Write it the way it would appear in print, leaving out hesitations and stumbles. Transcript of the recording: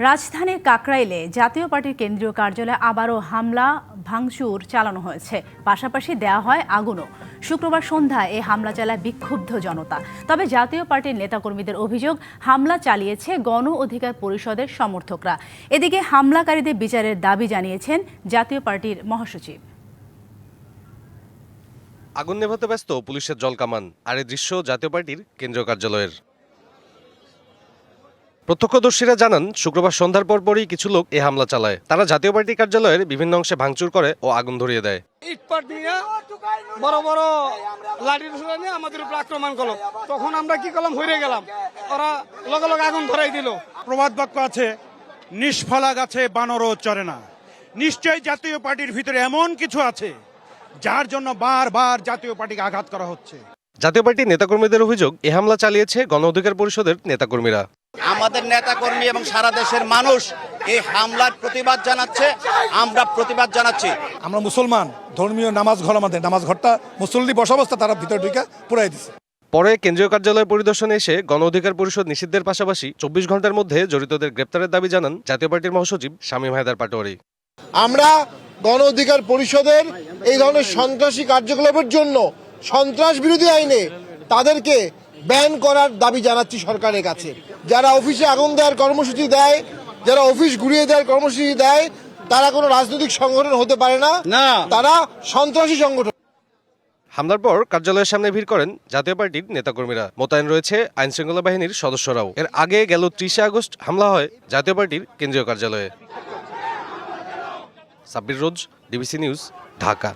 রাজধানীর কাকরাইলে জাতীয় পার্টির কেন্দ্রীয় কার্যালয়ে আবারও হামলা ভাঙচুর চালানো হয়েছে। পাশাপাশি দেয়া হয় আগুনও। শুক্রবার সন্ধ্যায় এই হামলা চালায় বিক্ষুব্ধ জনতা। তবে জাতীয় পার্টির নেতাকর্মীদের অভিযোগ, হামলা চালিয়েছে গণ অধিকার পরিষদের সমর্থকরা। এদিকে হামলাকারীদের বিচারের দাবি জানিয়েছেন জাতীয় পার্টির মহাসচিব। আগুন নেভাতে ব্যস্ত পুলিশের জলকামান। আর এই দৃশ্য জাতীয় পার্টির কেন্দ্রীয় কার্যালয়ের। প্রত্যক্ষদর্শীরা জানান, শুক্রবার সন্ধ্যার পরপরই কিছু লোক এই হামলা চালায়। তারা জাতীয় পার্টি কার্যালয়ের বিভিন্ন অংশে ভাঙচুর করে ও আগুন ধরিয়ে দেয়। ইটপাট নিয়ে বড় বড় লাঠির নিয়ে আমাদের উপর আক্রমণ করলো। তখন আমরা কি করলাম, হইরে গেলাম। ওরা লগে লগে আগুন ধরাই দিল। প্রবাদ বাক্য আছে, নিষ্ফলা গাছে বানরও চড়ে না। নিশ্চয়ই জাতীয় পার্টির ভিতরে এমন কিছু আছে যার জন্য বারবার জাতীয় পার্টিকে আঘাত করা হচ্ছে। জাতীয় পার্টির নেতাকর্মীদের অভিযোগ, এই হামলা চালিয়েছে গণ অধিকার পরিষদের নেতাকর্মীরা। আমাদের নেতাকর্মী এবং সারা দেশের মানুষ এই হামলার প্রতিবাদ জানাচ্ছে, আমরা প্রতিবাদ জানাচ্ছি। আমরা মুসলমান, ধর্মীয় নামাজ ঘর, আমাদের নামাজ ঘরটা মুসল্লি বসাবস্থা তারা ভিতর ঢুকে পুরাই দিচ্ছে। পরে কেন্দ্রীয় কার্যালয় পরিদর্শনে এসে গণ অধিকার পরিষদ নিষিদ্ধের পাশাপাশি 24 ঘন্টার মধ্যে জড়িতদের গ্রেপ্তারের দাবি জানান জাতীয় পার্টির মহাসচিব শামীম হায়দার পাটোয়ারি। আমরা গণ অধিকার পরিষদের এই ধরনের সন্ত্রাসী কার্যকলাপের জন্য সন্ত্রাস বিরোধী আইনে তাদেরকে ব্যান করার দাবি জানাচ্ছি সরকারের কাছে। যারা অফিসে আগুন দেওয়ার কর্মসূচি দেয়, যারা অফিস ঘুরিয়ে দেওয়ার কর্মসূচি দেয়, তারা কোনো রাজনৈতিক সংগঠন হতে পারে না, তারা সন্ত্রাসী সংগঠন। হামলার পর কার্যালয়ের সামনে ভিড় করেন জাতীয় পার্টির নেতাকর্মীরা। মোতায়েন রয়েছে আইন শৃঙ্খলা বাহিনীর সদস্যরাও। এর আগে গেল 30 আগস্ট হামলা হয় জাতীয় পার্টির কেন্দ্রীয় কার্যালয়ে। সাব্বির রোজ, ডিবিসি নিউজ, ঢাকা।